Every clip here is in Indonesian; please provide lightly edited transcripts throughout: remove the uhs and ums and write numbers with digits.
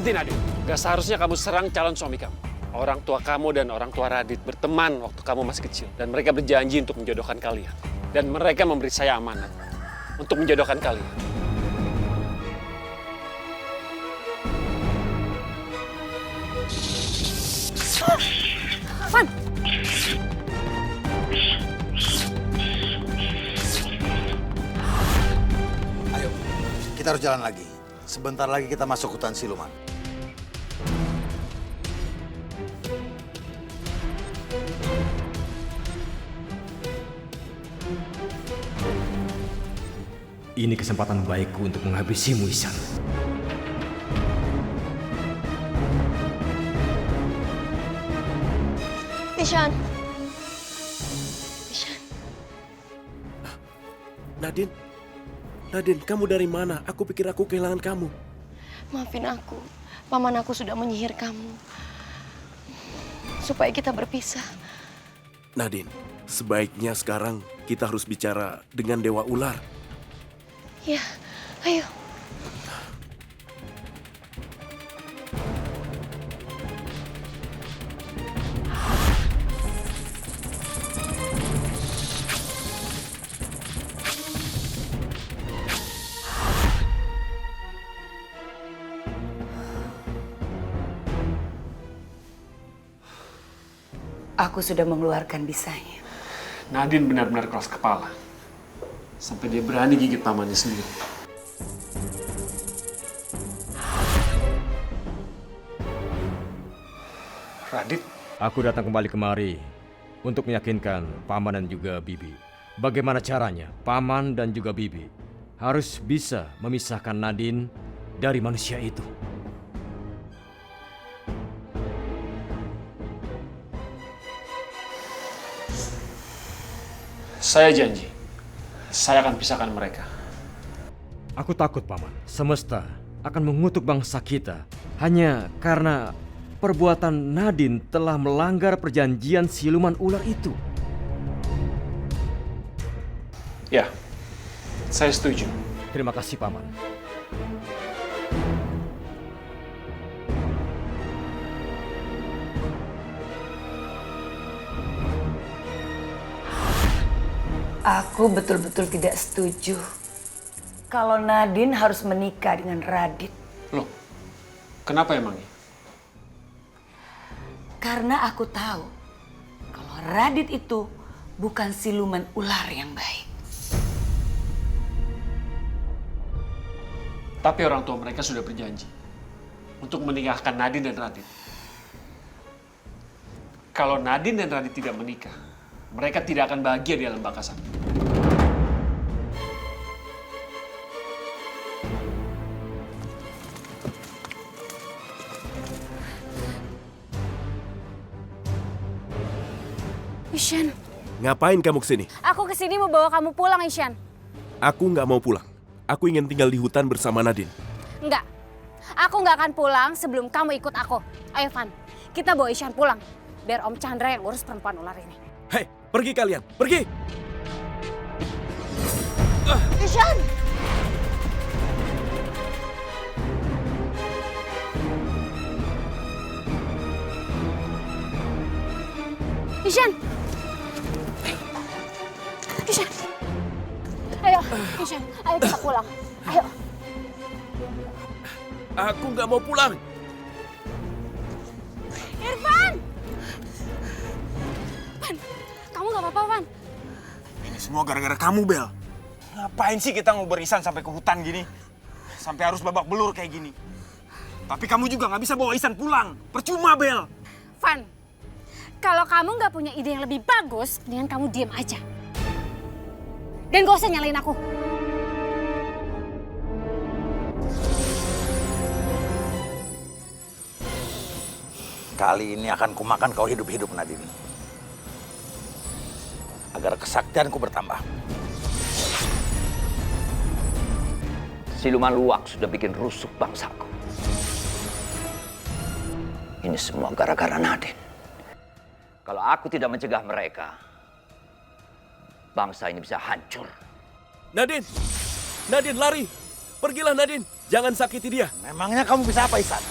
Berhenti Nadine. Gak seharusnya kamu serang calon suami kamu. Orang tua kamu dan orang tua Radit berteman waktu kamu masih kecil. Dan mereka berjanji untuk menjodohkan kalian. Dan mereka memberi saya amanat untuk menjodohkan kalian. Van! Ayo, kita harus jalan lagi. Sebentar lagi kita masuk hutan siluman. Ini kesempatan baikku untuk menghabisimu, Ihsan. Ihsan. Ihsan. Nadine, Nadine, kamu dari mana? Aku pikir aku kehilangan kamu. Maafin aku. Paman aku sudah menyihir kamu. Supaya kita berpisah. Nadine, sebaiknya sekarang kita harus bicara dengan Dewa Ular. Ya, ayo. Aku sudah mengeluarkan bisanya. Nadine benar-benar keras kepala. Sampai dia berani gigit pamannya sendiri. Radit, Aku datang kembali kemari untuk meyakinkan Paman dan juga Bibi. Bagaimana caranya Paman dan juga Bibi harus bisa memisahkan Nadine dari manusia itu. saya janji. Saya akan pisahkan mereka. Aku takut, Paman. Semesta akan mengutuk bangsa kita hanya karena perbuatan Nadine telah melanggar perjanjian siluman ular itu. Ya, saya setuju. Terima kasih, Paman. Aku betul-betul tidak setuju kalau Nadine harus menikah dengan Radit. Loh, kenapa emangnya? Karena aku tahu kalau Radit itu bukan siluman ular yang baik. Tapi orang tua mereka sudah berjanji untuk menikahkan Nadine dan Radit. Kalau Nadine dan Radit tidak menikah, mereka tidak akan bahagia di alam baka sakti. Ihsan, Ngapain kamu kesini? aku kesini mau bawa kamu pulang, Ihsan. Aku nggak mau pulang. Aku ingin tinggal di hutan bersama Nadine. Enggak. Aku nggak akan pulang sebelum kamu ikut aku. Ayo, Van. Kita bawa Ihsan pulang. Biar Om Chandra yang urus perempuan ular ini. Hei, pergi kalian, pergi! Ihsan! Ihsan! Ihsan! Ayo, Ihsan. Ayo kita pulang. Ayo. Aku nggak mau pulang. Irfan! Van, kamu nggak apa-apa, Van? Ini semua gara-gara kamu, Bel. Ngapain sih kita ngubur Ihsan sampai ke hutan gini? Sampai harus babak belur kayak gini. Tapi kamu juga nggak bisa bawa Ihsan pulang. Percuma, Bel. Van, kalau kamu nggak punya ide yang lebih bagus, mendingan kamu diam aja. Dan gak usah nyalain aku. Kali ini akan kumakan kau hidup-hidup, Nadine. Agar kesaktianku bertambah. Siluman luwak sudah bikin rusuh bangsaku. Ini semua gara-gara Nadine. Kalau aku tidak mencegah mereka, bangsa ini bisa hancur. Nadine! Nadine, lari! Pergilah, Nadine! Jangan sakiti dia! Memangnya kamu bisa apa, Ihsan?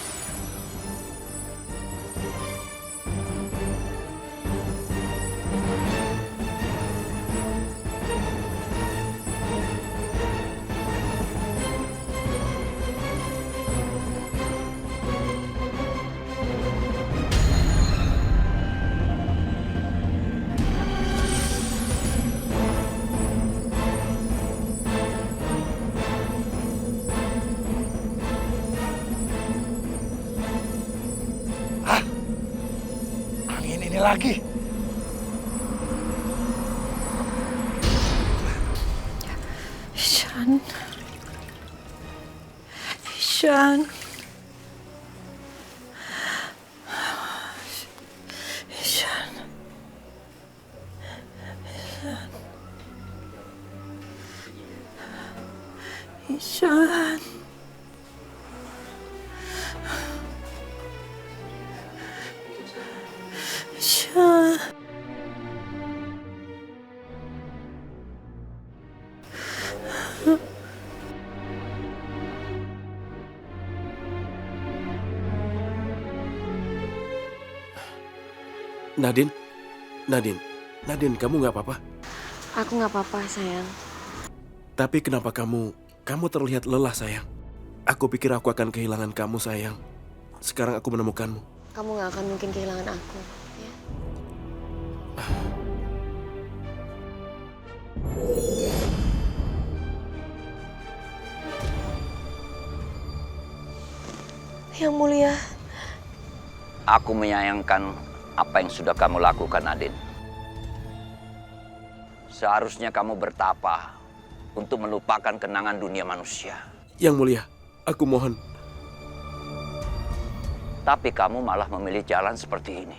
Ini lagi. Ishan. Ishan. Ishan. Ishan. Ishan. Nadine, Nadine, Nadine, kamu nggak apa-apa? Aku nggak apa-apa, sayang. Tapi kenapa kamu terlihat lelah, sayang? Aku pikir aku akan kehilangan kamu, sayang. Sekarang aku menemukanmu. Kamu nggak akan mungkin kehilangan aku, ya? Yang mulia. Aku menyayangkan apa yang sudah kamu lakukan, Nadine. Seharusnya kamu bertapa untuk melupakan kenangan dunia manusia. Yang mulia, aku mohon. Tapi kamu malah memilih jalan seperti ini.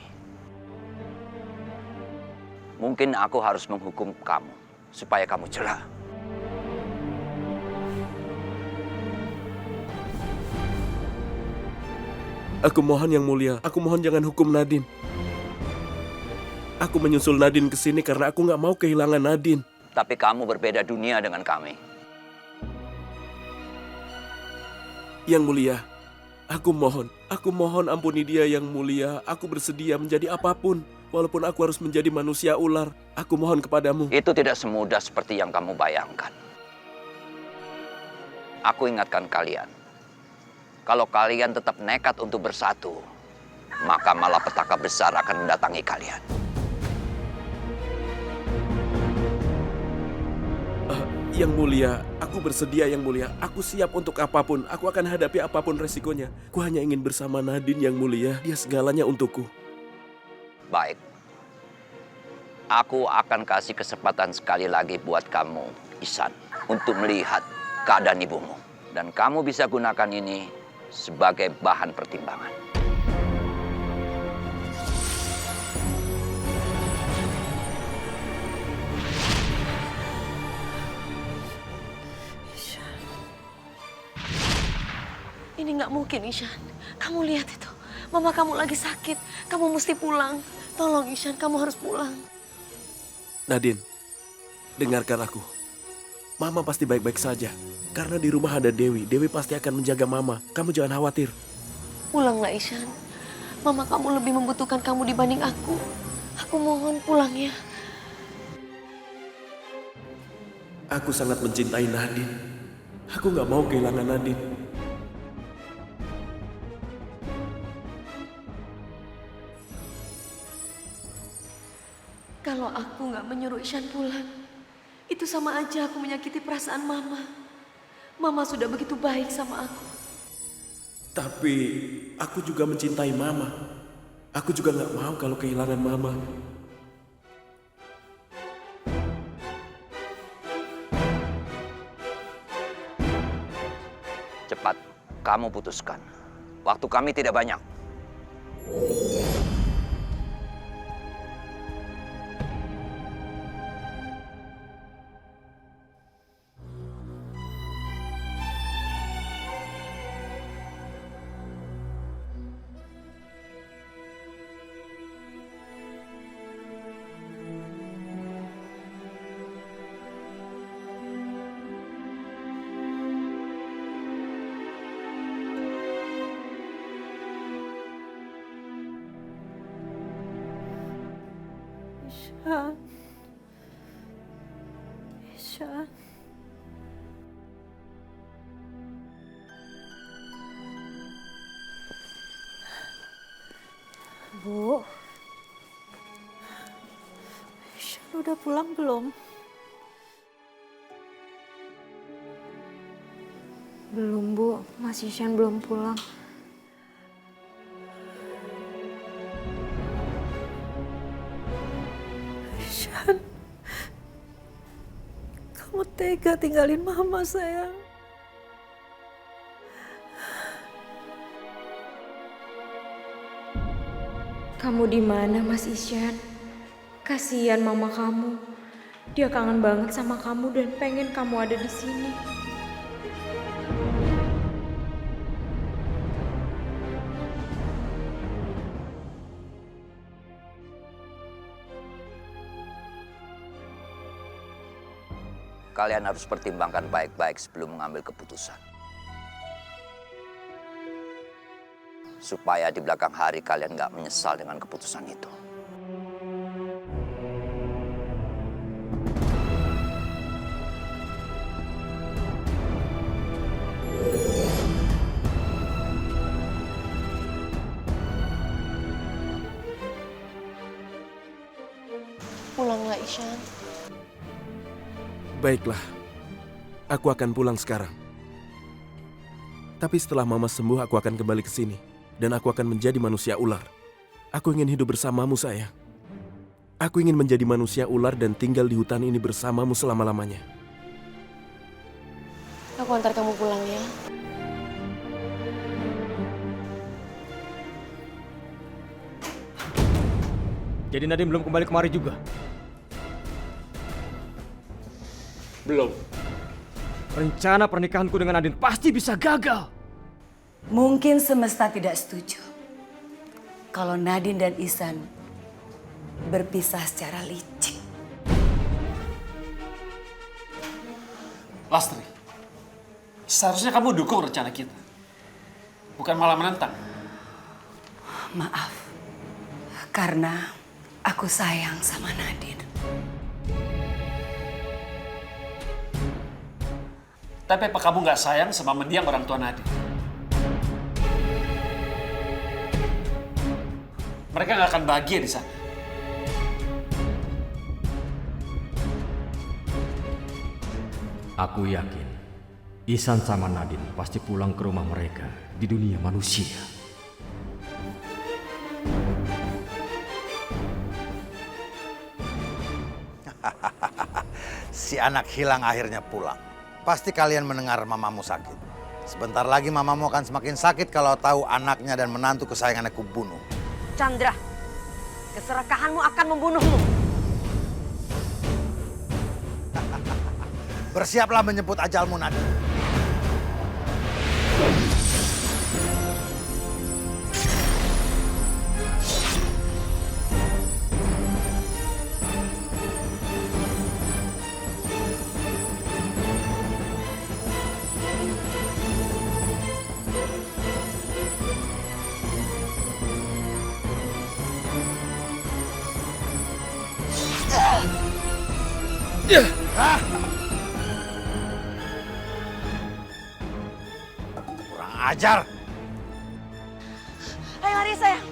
Mungkin aku harus menghukum kamu supaya kamu jela. Aku mohon yang mulia, aku mohon jangan hukum Nadine. Aku menyusul Nadine ke sini karena aku nggak mau kehilangan Nadine. Tapi kamu berbeda dunia dengan kami. Yang mulia, aku mohon ampuni dia yang mulia. Aku bersedia menjadi apapun, walaupun aku harus menjadi manusia ular. Aku mohon kepadamu. Itu tidak semudah seperti yang kamu bayangkan. Aku ingatkan kalian, kalau kalian tetap nekat untuk bersatu, maka malapetaka besar akan mendatangi kalian. Yang mulia, aku bersedia yang mulia. Aku siap untuk apapun. Aku akan hadapi apapun resikonya. Aku hanya ingin bersama Nadine yang mulia. Dia segalanya untukku. Baik. Aku akan kasih kesempatan sekali lagi buat kamu, Ihsan, untuk melihat keadaan ibumu. Dan kamu bisa gunakan ini sebagai bahan pertimbangan. Ini nggak mungkin, Ihsan. Kamu lihat itu. Mama kamu lagi sakit. Kamu mesti pulang. Tolong, Ihsan, kamu harus pulang. Nadine, dengarkan aku. Mama pasti baik-baik saja. Karena di rumah ada Dewi. Dewi pasti akan menjaga Mama. Kamu jangan khawatir. Pulanglah, Ihsan. Mama kamu lebih membutuhkan kamu dibanding aku. Aku mohon pulang ya. Aku sangat mencintai Nadine. Aku nggak mau kehilangan Nadine. Kalau aku nggak menyuruh Ihsan pulang, itu sama aja aku menyakiti perasaan Mama. Mama sudah begitu baik sama aku. Tapi aku juga mencintai Mama. Aku juga nggak mau kalau kehilangan Mama. Cepat, kamu putuskan. Waktu kami tidak banyak. Ihsan. Ihsan. Bu. Ihsan udah pulang belum? Belum, Bu. Mas Ihsan belum pulang. Ishan, kamu tega tinggalin mama sayang. Kamu di mana, Mas Isyan? Kasihan mama kamu. Dia kangen banget sama kamu dan pengen kamu ada di sini. Kalian harus pertimbangkan baik-baik sebelum mengambil keputusan. Supaya di belakang hari kalian nggak menyesal dengan keputusan itu. Pulanglah Ishan. Baiklah, aku akan pulang sekarang. Tapi setelah Mama sembuh, aku akan kembali ke sini. Dan aku akan menjadi manusia ular. Aku ingin hidup bersamamu, sayang. Aku ingin menjadi manusia ular dan tinggal di hutan ini bersamamu selama-lamanya. Aku antar kamu pulang ya. Jadi Nadine belum kembali kemari juga? Belum. Rencana pernikahanku dengan Nadine pasti bisa gagal. Mungkin semesta tidak setuju kalau Nadine dan Ihsan berpisah secara licik. Lastri, seharusnya kamu dukung rencana kita. Bukan malah menentang. Maaf, karena aku sayang sama Nadine. Tapi apa kamu nggak sayang sama mendiang orang tua Nadine? Mereka nggak akan bahagia di sana. Aku yakin Ihsan sama Nadine pasti pulang ke rumah mereka di dunia manusia. Si anak hilang akhirnya pulang. Pasti kalian mendengar mamamu sakit. Sebentar lagi mamamu akan semakin sakit kalau tahu anaknya dan menantu kesayangannya kubunuh. Chandra, keserakahanmu akan membunuhmu. Bersiaplah menyebut ajalmu, Nadine. Kurang ajar. Ayo lari sayang.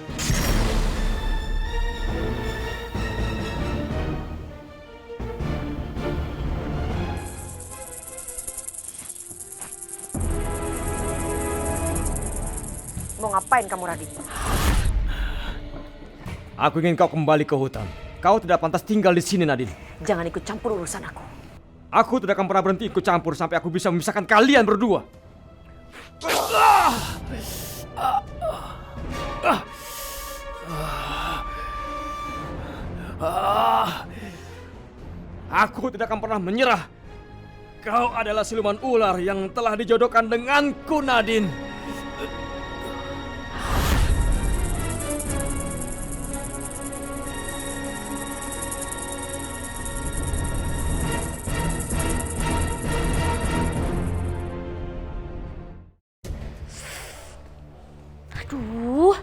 Mau ngapain kamu, Radit? Aku ingin kau kembali ke hutan. Kau tidak pantas tinggal di sini, Nadine. Jangan ikut campur urusan aku. Aku tidak akan pernah berhenti ikut campur sampai aku bisa memisahkan kalian berdua. Aku tidak akan pernah menyerah. Kau adalah siluman ular yang telah dijodohkan denganku, Nadine. Aduh.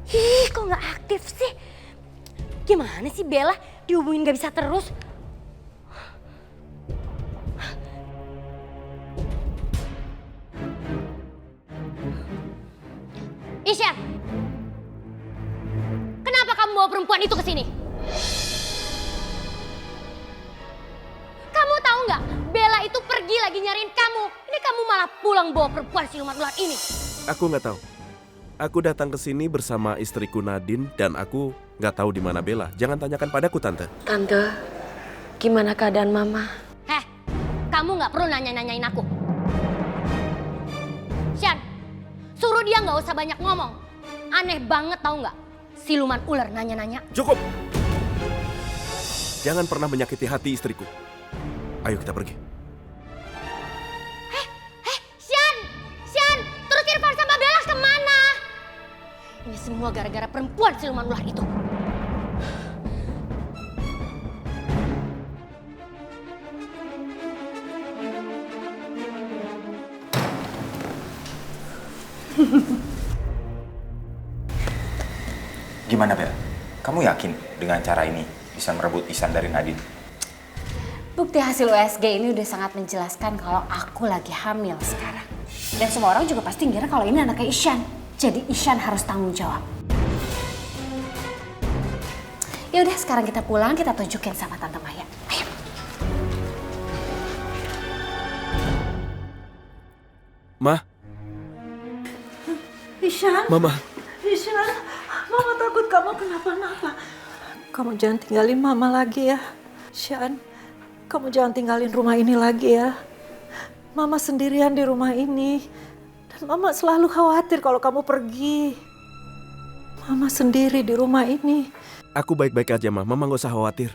Ih, kok nggak aktif sih? Gimana sih Bella? Dihubungin nggak bisa terus? Isyan, kenapa kamu bawa perempuan itu ke sini? Kamu tahu nggak? Bella itu pergi lagi nyariin kamu. Ini kamu malah pulang bawa perempuan siluman ular ini. Aku nggak tahu. Aku datang ke sini bersama istriku Nadine dan aku nggak tahu di mana Bella. Jangan tanyakan padaku, Tante. Tante, gimana keadaan Mama? Heh, kamu nggak perlu nanya-nanyain aku. Shan, suruh dia nggak usah banyak ngomong. Aneh banget tahu nggak? Siluman ular nanya-nanya. Cukup! Jangan pernah menyakiti hati istriku. Ayo kita pergi. Shan, terus Irfan sama Bella kemana? Ini semua gara-gara perempuan siluman ular itu. Gimana Bel? Kamu yakin dengan cara ini bisa merebut Ihsan dari Nadine? Bukti hasil USG ini udah sangat menjelaskan kalau aku lagi hamil sekarang. Dan semua orang juga pasti ngira kalau ini anaknya Ihsan. Jadi Ihsan harus tanggung jawab. Ya udah, sekarang kita pulang, kita tunjukin sama Tante Maya. Ayo. Ma. Ihsan. Mama. Ihsan, Mama takut kamu kenapa-napa. Kamu jangan tinggalin Mama lagi ya. Ihsan, kamu jangan tinggalin rumah ini lagi ya. Mama sendirian di rumah ini. Dan Mama selalu khawatir kalau kamu pergi. Mama sendiri di rumah ini. Aku baik-baik aja, Ma. Mama nggak usah khawatir.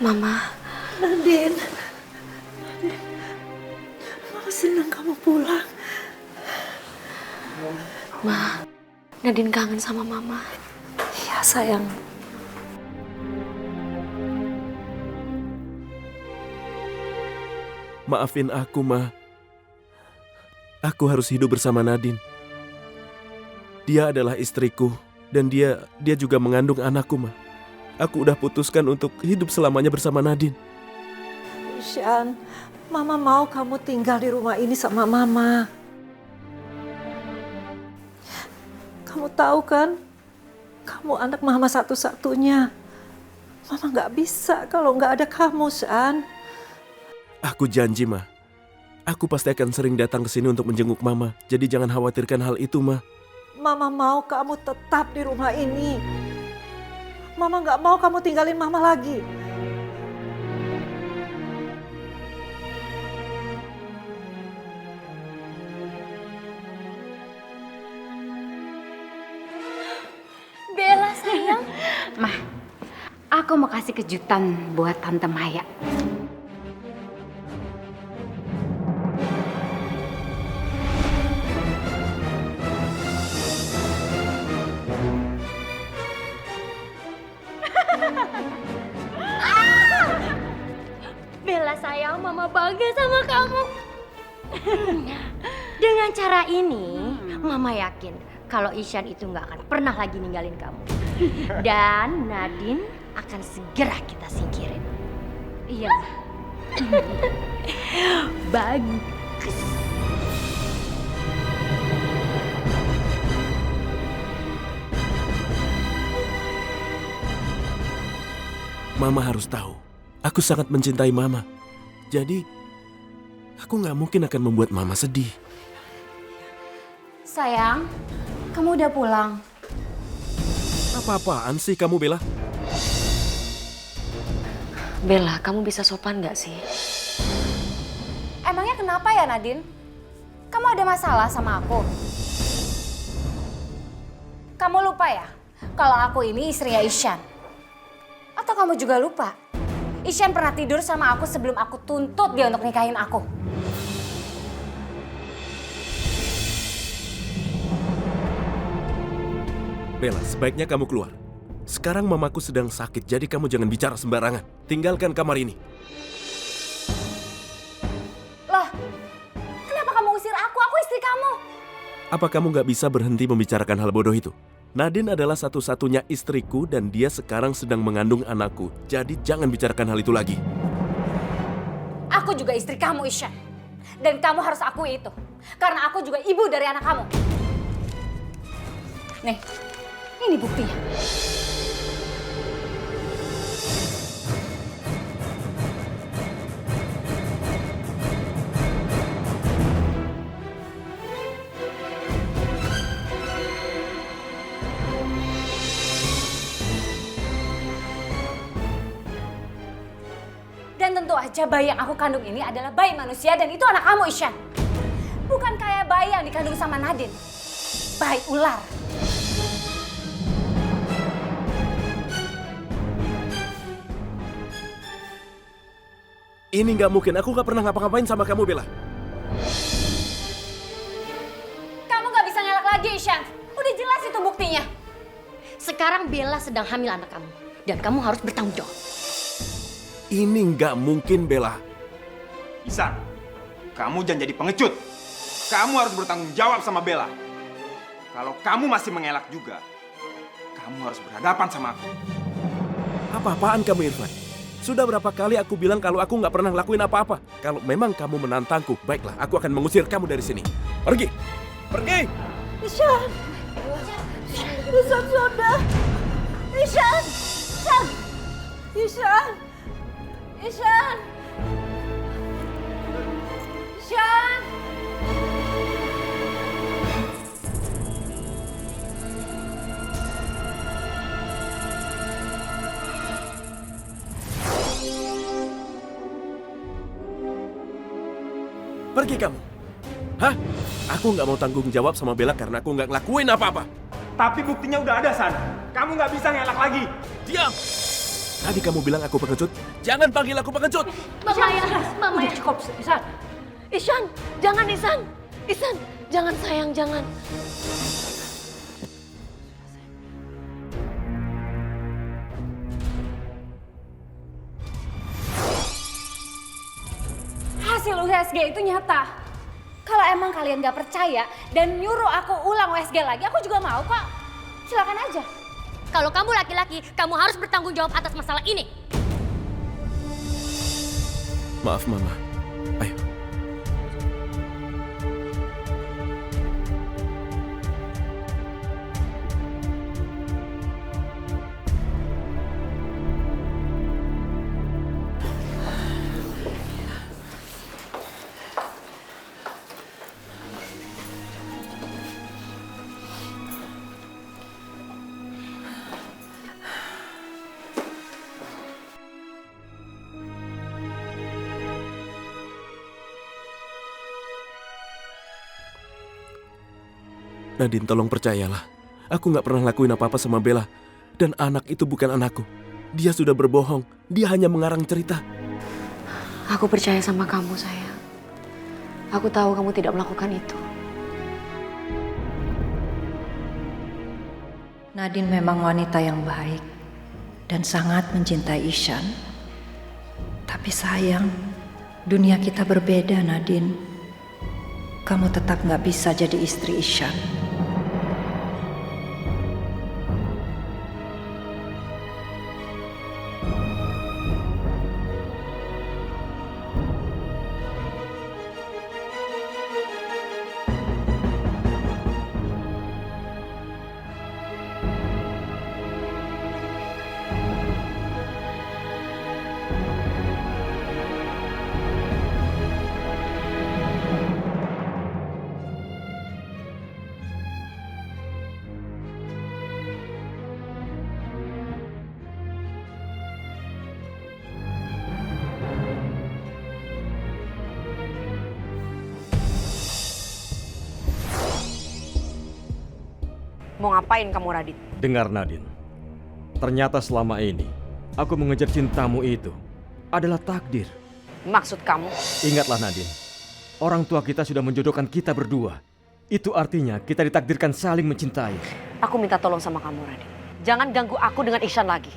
Mama. Nadine. Mama senang kamu pulang. Ma, Nadine kangen sama Mama. Iya sayang. Maafin aku, Ma. Aku harus hidup bersama Nadine. Dia adalah istriku dan dia juga mengandung anakku, Ma. Aku udah putuskan untuk hidup selamanya bersama Nadine. Ihsan, Mama mau kamu tinggal di rumah ini sama Mama. Kamu tahu kan, kamu anak Mama satu-satunya. Mama nggak bisa kalau nggak ada kamu, Ihsan. Aku janji, Ma. Aku pasti akan sering datang ke sini untuk menjenguk Mama. Jadi jangan khawatirkan hal itu, Ma. Mama mau kamu tetap di rumah ini. Mama nggak mau kamu tinggalin Mama lagi. Bella sayang. Mah, aku mau kasih kejutan buat Tante Maya. Bella sayang, Mama bangga sama kamu. Dengan cara ini, Mama yakin kalau Ihsan itu nggak akan pernah lagi ninggalin kamu. Dan Nadine akan segera kita singkirin. Iya. Bagus. Mama harus tahu, aku sangat mencintai Mama. Jadi, aku nggak mungkin akan membuat Mama sedih. Sayang, kamu udah pulang. Apa-apaan sih kamu, Bella? Bella, kamu bisa sopan nggak sih? Emangnya kenapa ya, Nadine? Kamu ada masalah sama aku? Kamu lupa ya, kalau aku ini istrinya Ihsan? Atau kamu juga lupa? Ihsan pernah tidur sama aku sebelum aku tuntut dia untuk nikahin aku. Bella, sebaiknya kamu keluar. Sekarang mamaku sedang sakit, jadi kamu jangan bicara sembarangan. Tinggalkan kamar ini. Loh, kenapa kamu usir aku? Aku istri kamu. Apa kamu nggak bisa berhenti membicarakan hal bodoh itu? Nadine adalah satu-satunya istriku dan dia sekarang sedang mengandung anakku. Jadi jangan bicarakan hal itu lagi. Aku juga istri kamu, Ihsan. Dan kamu harus akui itu. Karena aku juga ibu dari anak kamu. Nih, ini buktinya. aja bayi yang aku kandung ini adalah bayi manusia dan itu anak kamu, Ishan. Bukan kayak bayi yang dikandung sama Nadine. Bayi ular. Ini nggak mungkin, aku nggak pernah ngapa-ngapain sama kamu, Bella. Kamu nggak bisa ngelak lagi, Ishan. Udah jelas itu buktinya. Sekarang Bella sedang hamil anak kamu. Dan kamu harus bertanggung jawab. Ini nggak mungkin, Bella. Isan, kamu jangan jadi pengecut. Kamu harus bertanggung jawab sama Bella. Kalau kamu masih mengelak juga, kamu harus berhadapan sama aku. Apa-apaan kamu, Irfan? Sudah berapa kali aku bilang kalau aku nggak pernah ngelakuin apa-apa. Kalau memang kamu menantangku, baiklah, aku akan mengusir kamu dari sini. Pergi! Pergi! Ishan! Ishan sudah! Ishan! Ishan! Ishan! Ishan! Ishan! Pergi kamu! Hah? Aku nggak mau tanggung jawab sama Bella karena aku nggak ngelakuin apa-apa. Tapi buktinya udah ada, San. Kamu nggak bisa ngelak lagi. Diam! Tadi kamu bilang aku pengecut. Jangan panggil aku pengecut! Mama ya, Mama ya. Cukup, Ishan. Ishan, jangan Ihsan. Ihsan, jangan sayang, jangan. Hasil USG itu nyata. Kalau emang kalian gak percaya dan nyuruh aku ulang USG lagi, aku juga mau kok. Silakan aja. Kalau kamu laki-laki, kamu harus bertanggung jawab atas masalah ini. Maaf, Mama. Ayo. Nadine, tolong percayalah. Aku nggak pernah lakuin apa-apa sama Bella. Dan anak itu bukan anakku. Dia sudah berbohong. Dia hanya mengarang cerita. Aku percaya sama kamu, sayang. Aku tahu kamu tidak melakukan itu. Nadine memang wanita yang baik dan sangat mencintai Ishan. Tapi sayang, dunia kita berbeda, Nadine. Kamu tetap nggak bisa jadi istri Ishan. Mau ngapain kamu, Radit? Dengar, Nadine. Ternyata selama ini, aku mengejar cintamu itu adalah takdir. Maksud kamu? Ingatlah, Nadine. Orang tua kita sudah menjodohkan kita berdua. Itu artinya kita ditakdirkan saling mencintai. Aku minta tolong sama kamu, Radit. Jangan ganggu aku dengan Ihsan lagi.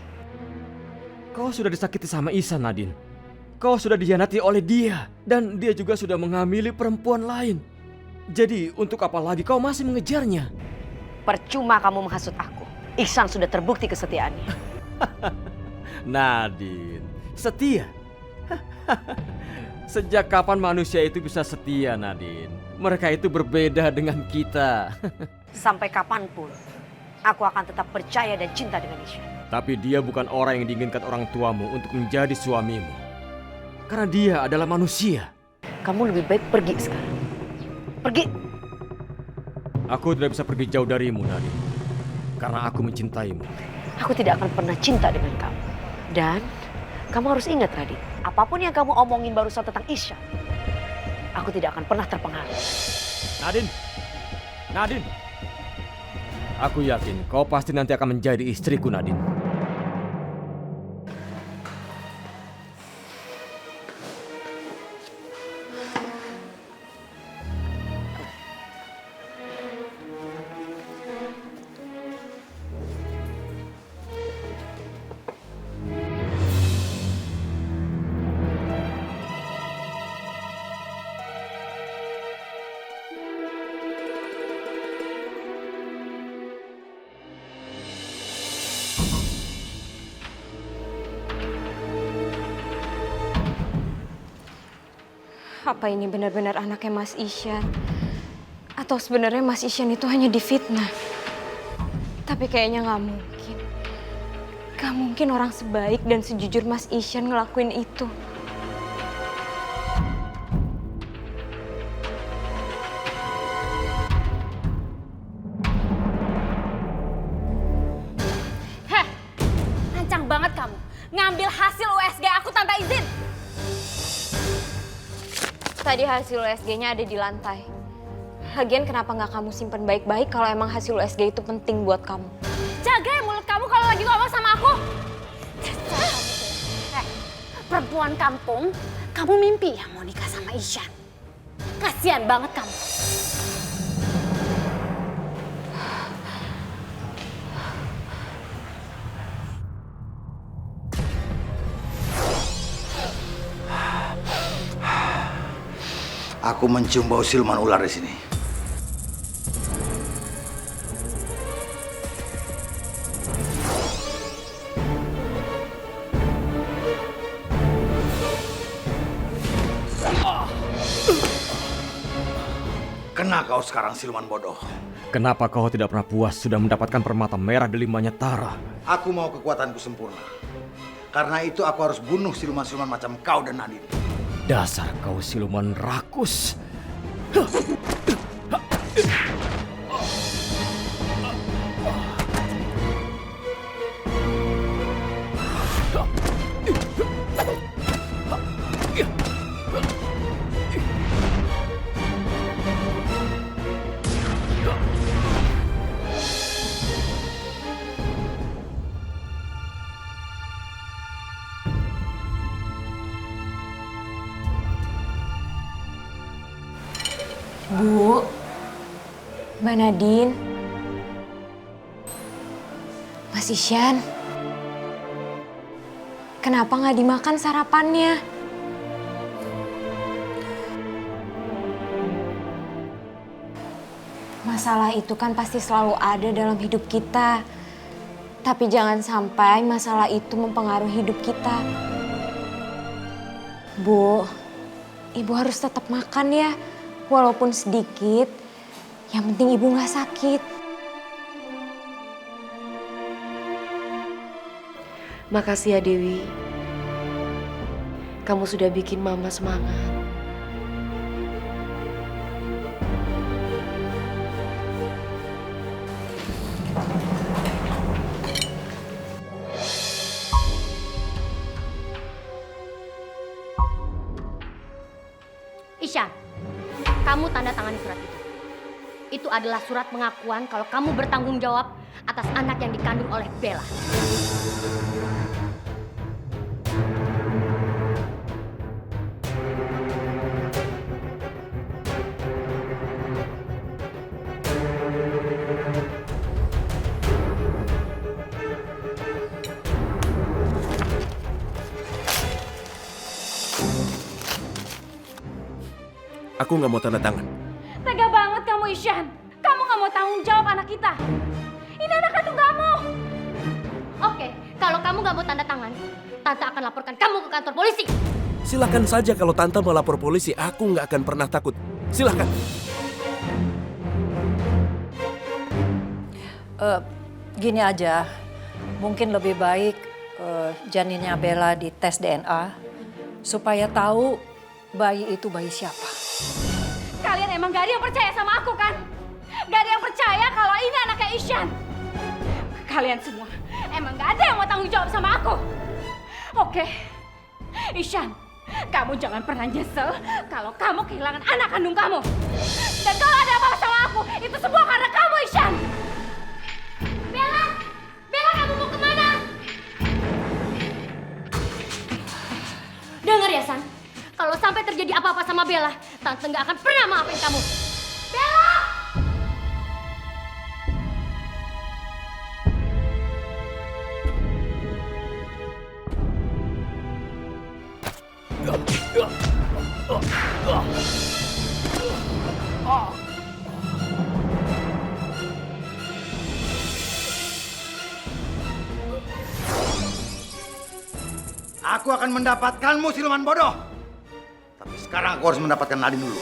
Kau sudah disakiti sama Ihsan, Nadine. Kau sudah dikhianati oleh dia. Dan dia juga sudah menghamili perempuan lain. Jadi, untuk apa lagi kau masih mengejarnya? Percuma kamu menghasut aku. Ihsan sudah terbukti kesetiaannya. Nadine, setia? Sejak kapan manusia itu bisa setia, Nadine? Mereka itu berbeda dengan kita. Sampai kapanpun, aku akan tetap percaya dan cinta dengan Ihsan. Tapi dia bukan orang yang diinginkan orang tuamu untuk menjadi suamimu. Karena dia adalah manusia. Kamu lebih baik pergi sekarang. Pergi! Aku tidak bisa pergi jauh darimu, Nadine. Karena aku mencintaimu. Aku tidak akan pernah cinta dengan kamu. Dan kamu harus ingat, Radit. Apapun yang kamu omongin barusan tentang Isya, aku tidak akan pernah terpengaruh. Nadine. Aku yakin kau pasti nanti akan menjadi istriku, Nadine. Apa ini benar-benar anaknya Mas Isyan? Atau sebenarnya Mas Isyan itu hanya difitnah? Tapi kayaknya nggak mungkin. Gak mungkin orang sebaik dan sejujur Mas Isyan ngelakuin itu. Heh, lancang banget kamu. Ngambil hasil USG aku tanpa izin. Tadi hasil USG-nya ada di lantai. Lagian kenapa nggak kamu simpen baik-baik kalau emang hasil USG itu penting buat kamu? Jaga ya mulut kamu kalau lagi ngomong sama aku. Perempuan kampung, kamu mimpi ya mau nikah sama Isyan. Kasian banget kamu. Aku mencium bau siluman ular di sini. Kena kau sekarang, siluman bodoh. Kenapa kau tidak pernah puas sudah mendapatkan permata merah delimanya Tara? Aku mau kekuatanku sempurna. Karena itu aku harus bunuh siluman-siluman macam kau dan Nadine. Dasar kau siluman rakus. Bu, Mbak Nadine, Mas Isyan, kenapa nggak dimakan sarapannya? Masalah itu kan pasti selalu ada dalam hidup kita. Tapi jangan sampai masalah itu mempengaruhi hidup kita. Bu, Ibu harus tetap makan ya. Walaupun sedikit, yang penting Ibu nggak sakit. Makasih ya Dewi. Kamu sudah bikin Mama semangat. Isyan, kamu tanda tangani surat itu. Itu adalah surat pengakuan kalau kamu bertanggung jawab atas anak yang dikandung oleh Bella. Aku nggak mau tanda tangan. Tega banget kamu Isyan. Kamu nggak mau tanggung jawab anak kita. Ini anak kandung kamu. Oke, kalau kamu nggak mau tanda tangan, Tante akan laporkan kamu ke kantor polisi. Silakan saja kalau Tante mau lapor polisi, aku nggak akan pernah takut. Silakan. Gini aja, mungkin lebih baik janinnya Bella dites DNA supaya tahu bayi itu bayi siapa. Kalian emang gak ada yang percaya sama aku kan? Gak ada yang percaya kalau ini anaknya Isyan. Kalian semua emang gak ada yang mau tanggung jawab sama aku. Oke, Ishan, kamu jangan pernah nyesel kalau kamu kehilangan anak kandung kamu. Dan kalau ada apa-apa sama aku, itu semua karena kamu, Ishan. Bella! Bella, kamu mau kemana? Dengar ya, San. Kalau sampai terjadi apa-apa sama Bella, Tante nggak akan pernah maafin kamu. Bella! Aku akan mendapatkanmu, siluman bodoh. Tapi sekarang aku harus mendapatkan Nadine dulu.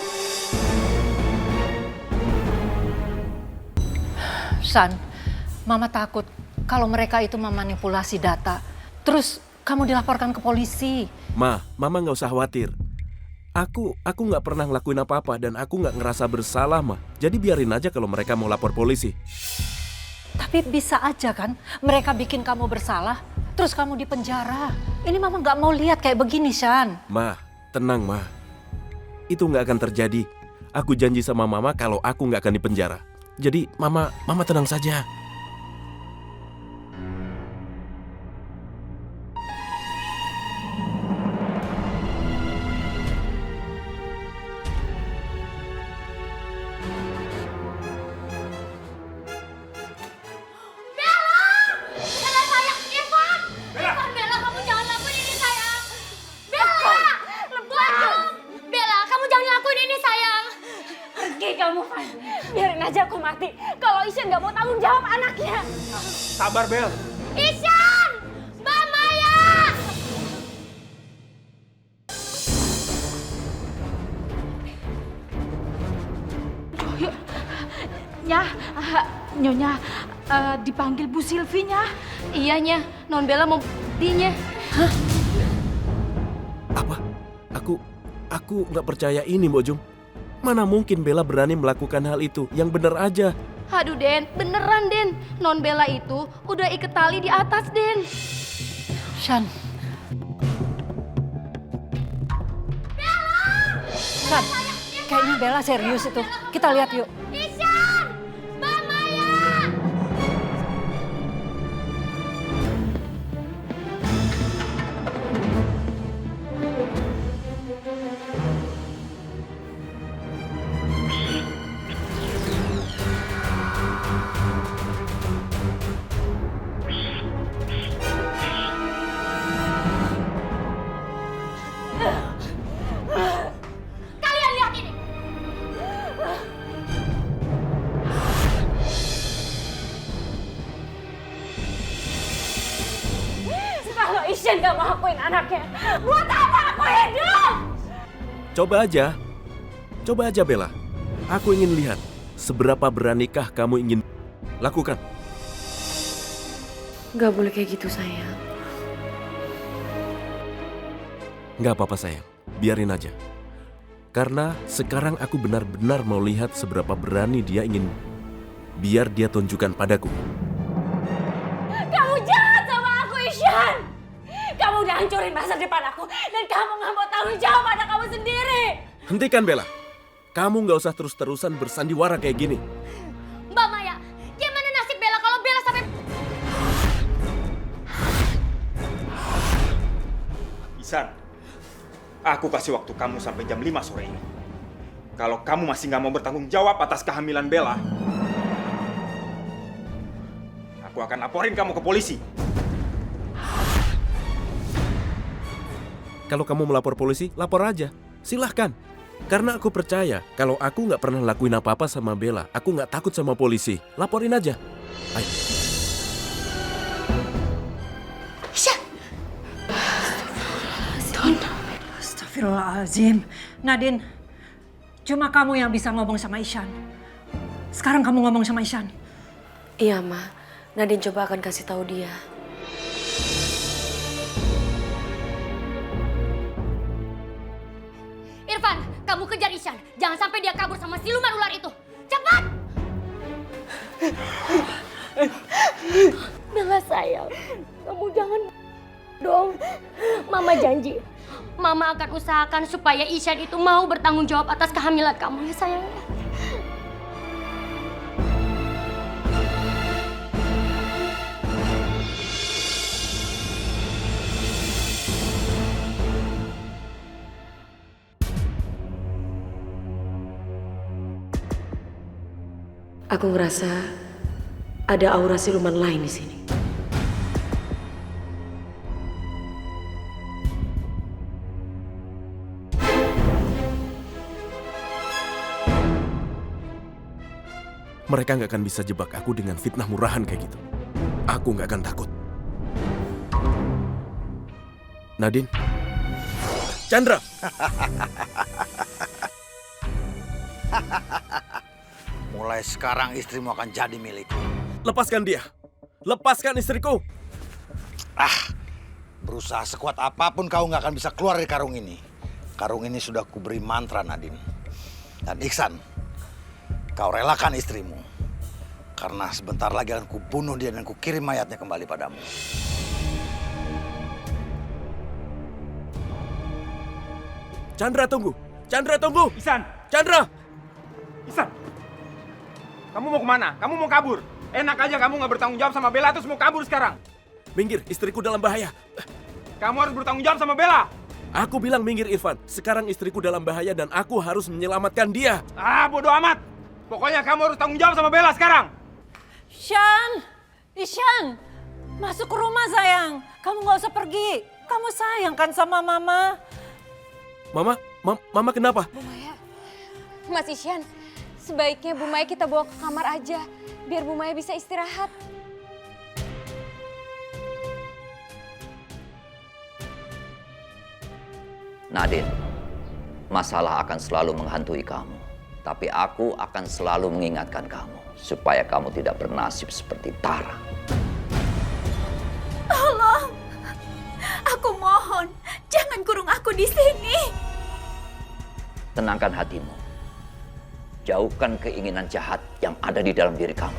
San, Mama takut kalau mereka itu memanipulasi data. Terus kamu dilaporkan ke polisi. Mama nggak usah khawatir. Aku nggak pernah ngelakuin apa-apa dan aku nggak ngerasa bersalah, Ma. Jadi biarin aja kalau mereka mau lapor polisi. Tapi bisa aja kan mereka bikin kamu bersalah, terus kamu di penjara. Ini Mama nggak mau lihat kayak begini, San. Ma, tenang, Ma. Itu nggak akan terjadi. Aku janji sama Mama kalau aku nggak akan di penjara. Jadi Mama tenang saja. Biarin aja aku mati. Kalau Ishan nggak mau tanggung jawab anaknya. Sabar, Bel. Ishan! Mbak Maya! Nya, Nyonya dipanggil Bu Silvinya. Iya, Nya. Non Bella mau dinya. Hah? Apa? Aku nggak percaya ini, Mbok Jum. Mana mungkin Bella berani melakukan hal itu? Yang bener aja. Aduh, Den. Beneran, Den. Non Bella itu udah ikat tali di atas, Den. San. San, kayaknya Bella serius itu. Kita lihat yuk. Ishan! Mbak Maya! Kalian lihat ini. Kalau Ishan gak mau akuin anaknya, buat apa aku hidup? Coba aja Bella. Aku ingin lihat seberapa beranikah kamu ingin lakukan. Gak boleh kayak gitu, sayang. Gak apa-apa sayang, biarin aja. Karena sekarang aku benar-benar mau lihat seberapa berani dia ingin biar dia tunjukkan padaku. Kamu jahat sama aku, Ishan. Kamu udah hancurin masa depan aku. Dan kamu gak mau tanggung jawab pada kamu sendiri. Hentikan Bella. Kamu gak usah terus-terusan bersandiwara kayak gini. Mbak Maya, gimana nasib Bella kalau Bella sampai... Isan, aku kasih waktu kamu sampai jam 5 sore ini. Kalau kamu masih nggak mau bertanggung jawab atas kehamilan Bella, aku akan laporin kamu ke polisi. Kalau kamu melapor polisi, lapor aja. Silahkan. Karena aku percaya kalau aku nggak pernah lakuin apa-apa sama Bella, aku nggak takut sama polisi. Laporin aja. Ayo. Astagfirullahaladzim. Nadine, cuma kamu yang bisa ngomong sama Ishan. Sekarang kamu ngomong sama Ishan. Iya, Ma. Nadine coba akan kasih tahu dia. Irfan, kamu kejar Ishan. Jangan sampai dia kabur sama siluman ular itu. Cepat! Bella sayang, kamu jangan dong. Mama janji, Mama akan usahakan supaya Ishan itu mau bertanggung jawab atas kehamilan kamu ya sayang. Aku ngerasa ada aura siluman lain di sini. Mereka nggak akan bisa jebak aku dengan fitnah murahan kayak gitu. Aku nggak akan takut. Nadine. Chandra! Mulai sekarang istrimu akan jadi milikku. Lepaskan dia. Lepaskan istriku. Berusaha sekuat apapun kau nggak akan bisa keluar dari karung ini. Karung ini sudah kuberi mantra, Nadine. Dan Iksan, kau relakan istrimu. Karena sebentar lagi akan kubunuh dia dan kukirim mayatnya kembali padamu. Chandra, tunggu. Chandra, tunggu. Ihsan! Chandra! Ihsan! Kamu mau kemana? Kamu mau kabur? Enak aja kamu nggak bertanggung jawab sama Bella terus mau kabur sekarang. Minggir, istriku dalam bahaya. Kamu harus bertanggung jawab sama Bella. Aku bilang minggir, Irfan. Sekarang istriku dalam bahaya dan aku harus menyelamatkan dia. Bodoh amat. Pokoknya kamu harus tanggung jawab sama Bella sekarang. Ishan! Ishan! Masuk ke rumah sayang. Kamu gak usah pergi. Kamu sayang kan sama mama? Mama kenapa? Bu Maya, Mas Ishan, sebaiknya Bu Maya kita bawa ke kamar aja, biar Bu Maya bisa istirahat. Nadine, masalah akan selalu menghantui kamu. Tapi aku akan selalu mengingatkan kamu supaya kamu tidak bernasib seperti Tara. Tolong, aku mohon, jangan kurung aku di sini. Tenangkan hatimu. Jauhkan keinginan jahat yang ada di dalam diri kamu.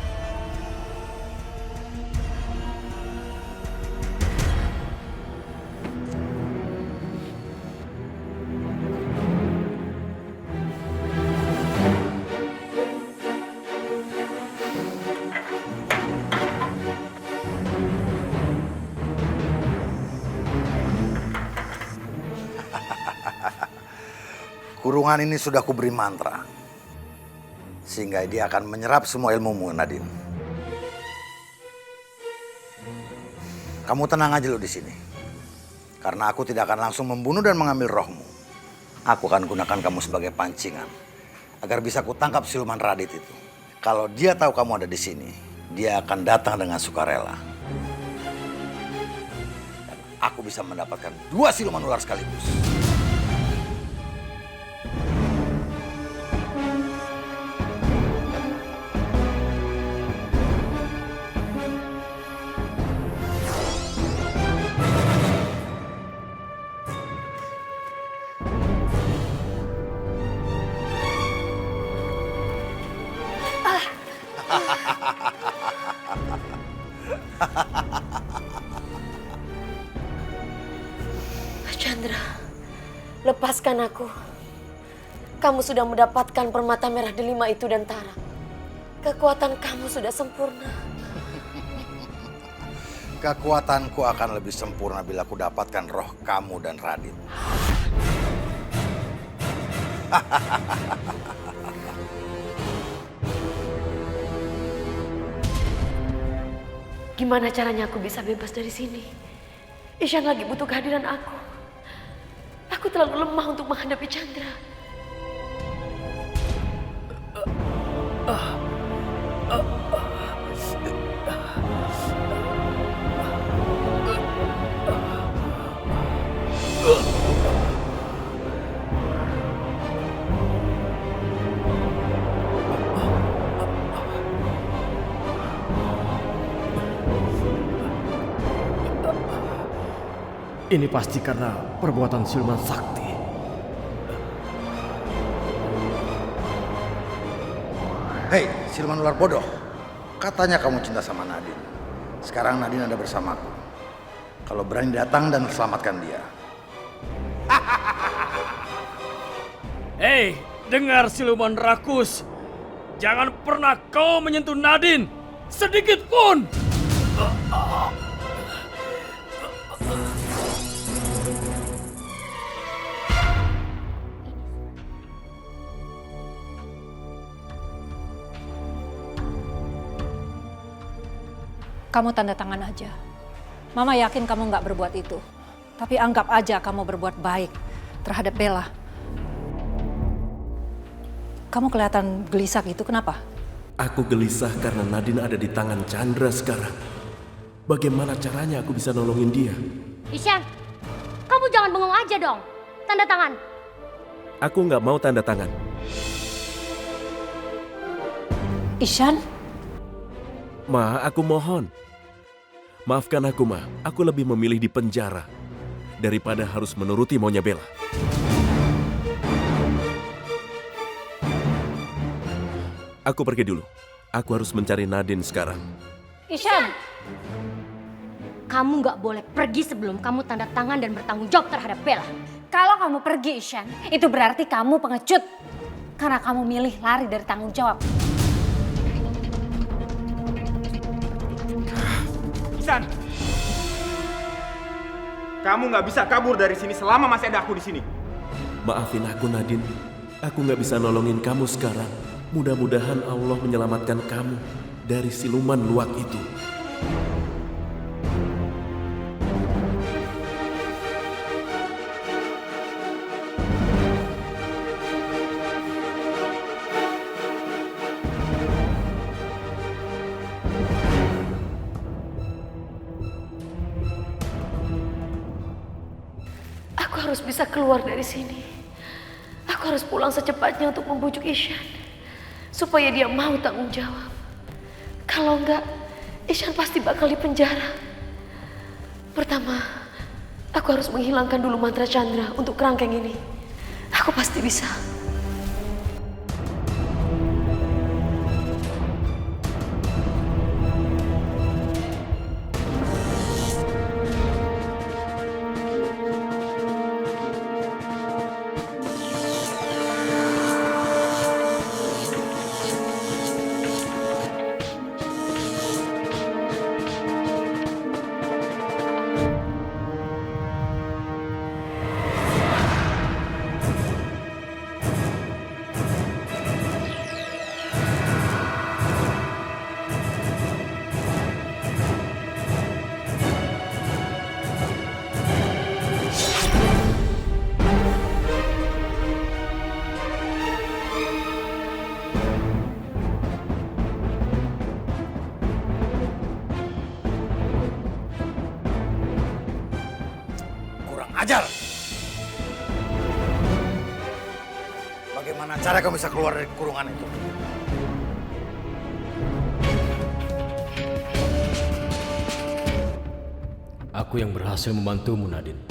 Kurungan ini sudah kuberi mantra. Sehingga dia akan menyerap semua ilmumu, Nadine. Kamu tenang aja lo di sini. Karena aku tidak akan langsung membunuh dan mengambil rohmu. Aku akan gunakan kamu sebagai pancingan. Agar bisa kutangkap siluman Radit itu. Kalau dia tahu kamu ada di sini, dia akan datang dengan sukarela. Dan aku bisa mendapatkan 2 siluman ular sekaligus. Chandra, lepaskan aku. Kamu sudah mendapatkan permata merah delima itu dan Tara. Kekuatan kamu sudah sempurna. Kekuatanku akan lebih sempurna bila aku dapatkan roh kamu dan Radit. Gimana caranya aku bisa bebas dari sini? Ishan lagi butuh kehadiran aku. Aku terlalu lemah untuk menghadapi Chandra. Ini pasti karena perbuatan siluman sakti. Hei, siluman ular bodoh. Katanya kamu cinta sama Nadine. Sekarang Nadine ada bersamaku. Kalau berani datang dan selamatkan dia. Hei, dengar siluman rakus. Jangan pernah kau menyentuh Nadine sedikit pun. Kamu tanda tangan aja. Mama yakin kamu nggak berbuat itu. Tapi anggap aja kamu berbuat baik terhadap Bella. Kamu kelihatan gelisah gitu, kenapa? Aku gelisah karena Nadine ada di tangan Chandra sekarang. Bagaimana caranya aku bisa nolongin dia? Ishan, kamu jangan bengong aja dong. Tanda tangan. Aku nggak mau tanda tangan. Ishan? Ma, aku mohon. Maafkan aku, Ma. Aku lebih memilih di penjara daripada harus menuruti maunya Bella. Aku pergi dulu. Aku harus mencari Nadine sekarang. Ishan, kamu nggak boleh pergi sebelum kamu tanda tangan dan bertanggung jawab terhadap Bella. Kalau kamu pergi, Ishan, itu berarti kamu pengecut. Karena kamu milih lari dari tanggung jawab. Ihsan! Kamu nggak bisa kabur dari sini selama masih ada aku di sini. Maafin aku, Nadine. Aku nggak bisa nolongin kamu sekarang. Mudah-mudahan Allah menyelamatkan kamu dari siluman luwak itu. Aku harus bisa keluar dari sini. Aku harus pulang secepatnya untuk membujuk Ishan. Supaya dia mau tanggung jawab. Kalau enggak, Ishan pasti bakal dipenjara. Pertama, aku harus menghilangkan dulu mantra Chandra untuk kerangkeng ini. Aku pasti bisa. Ajar! Bagaimana cara kamu bisa keluar dari kurungan itu? Aku yang berhasil membantumu, Nadine.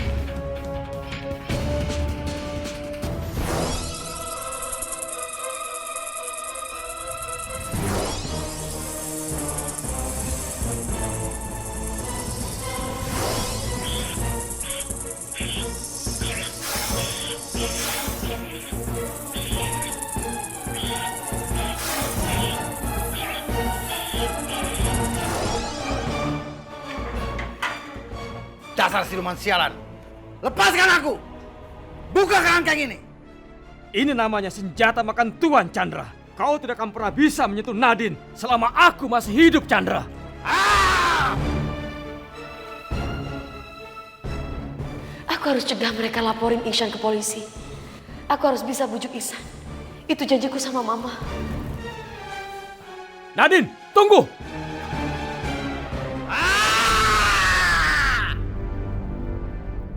Dasar siluman sialan. Lepaskan aku. Buka kerangkeng ini. Ini namanya senjata makan tuan, Chandra. Kau tidak akan pernah bisa menyentuh Nadine selama aku masih hidup, Chandra. Aku harus cegah mereka laporin Ihsan ke polisi. Aku harus bisa bujuk Ihsan. Itu janjiku sama Mama. Nadine, tunggu!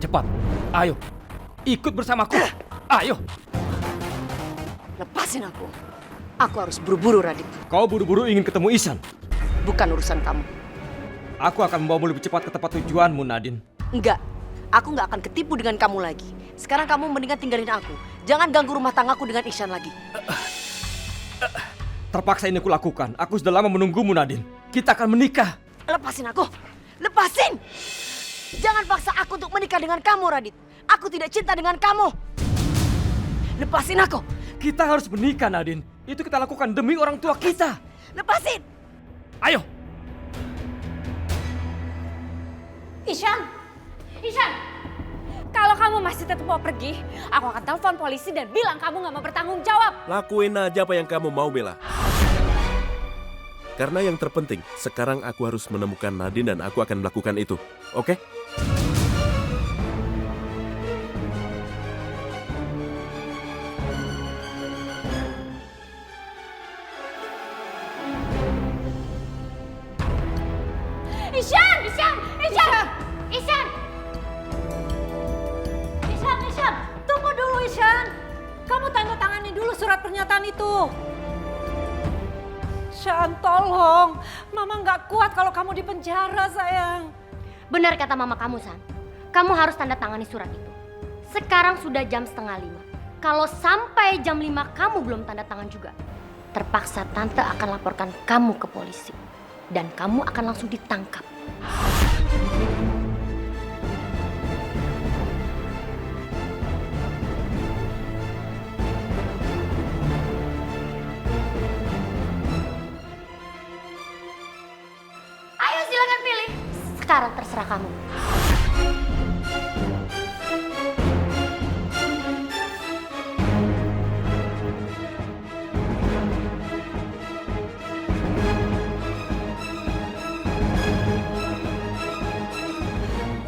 Cepat, ayo. Ikut bersamaku. Ayo. Lepasin aku. Aku harus buru-buru, Radit. Kau buru-buru ingin ketemu Ihsan? Bukan urusan kamu. Aku akan membawamu lebih cepat ke tempat tujuanmu, Nadine. Enggak. Aku nggak akan ketipu dengan kamu lagi. Sekarang kamu mendingan tinggalin aku. Jangan ganggu rumah tanggaku dengan Ihsan lagi. Terpaksa ini kulakukan. Aku sudah lama menunggumu, Nadine. Kita akan menikah. Lepasin aku. Lepasin! Jangan paksa aku untuk menikah dengan kamu, Radit. Aku tidak cinta dengan kamu. Lepasin aku. Kita harus menikah, Nadine. Itu kita lakukan demi orang tua kita. Lepasin. Ayo. Ishan, kalau kamu masih tetap mau pergi, aku akan telepon polisi dan bilang kamu nggak mau bertanggung jawab. Lakuin aja apa yang kamu mau, Bella. Karena yang terpenting, sekarang aku harus menemukan Nadine dan aku akan melakukan itu. Oke? Ishan, tunggu dulu Ishan. Kamu tanda tangani dulu surat pernyataan itu. Ishan, tolong. Mama nggak kuat kalau kamu di penjara, sayang. Benar kata mama kamu, San. Kamu harus tanda tangani surat itu. Sekarang sudah jam 4:30. Kalau sampai jam 5 kamu belum tanda tangan juga, terpaksa tante akan laporkan kamu ke polisi. Dan kamu akan langsung ditangkap. Ayo silakan pilih. Sekarang terserah kamu.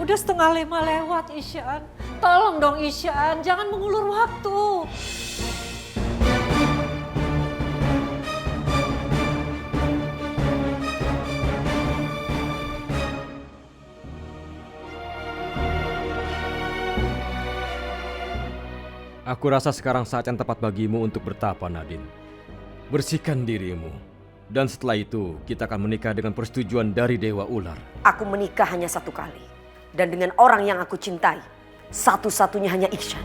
Udah 4:30 lewat, Ishan. Tolong dong, Ishan. Jangan mengulur waktu. Aku rasa sekarang saat yang tepat bagimu untuk bertapa, Nadine. Bersihkan dirimu. Dan setelah itu, kita akan menikah dengan persetujuan dari Dewa Ular. Aku menikah hanya 1 kali. Dan dengan orang yang aku cintai. Satu-satunya hanya Ihsan.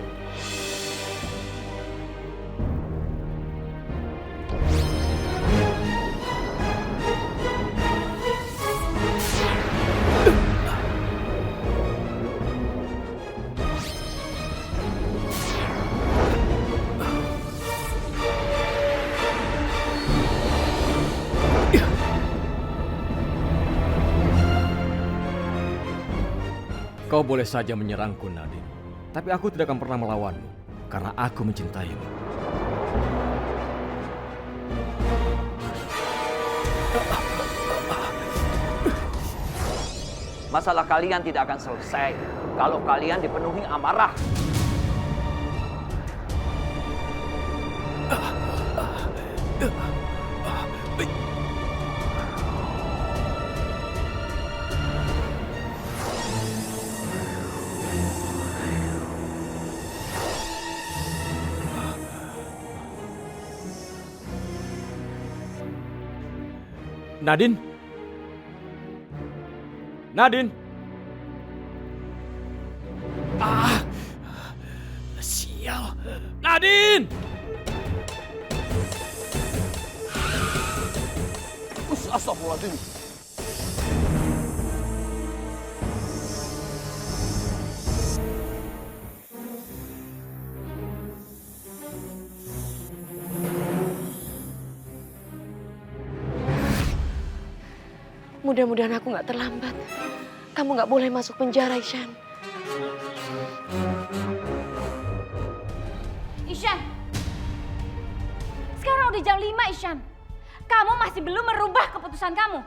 Kau boleh saja menyerangku, Nadine. Tapi aku tidak akan pernah melawanmu, karena aku mencintaimu. Masalah kalian tidak akan selesai kalau kalian dipenuhi amarah. Nadine? Nadine? Ah! Sial! Nadine! Astagfirullahaladzim. Mudah-mudahan aku nggak terlambat. Kamu nggak boleh masuk penjara, Ihsan. Ihsan, sekarang udah jam 5, Ihsan. Kamu masih belum merubah keputusan kamu.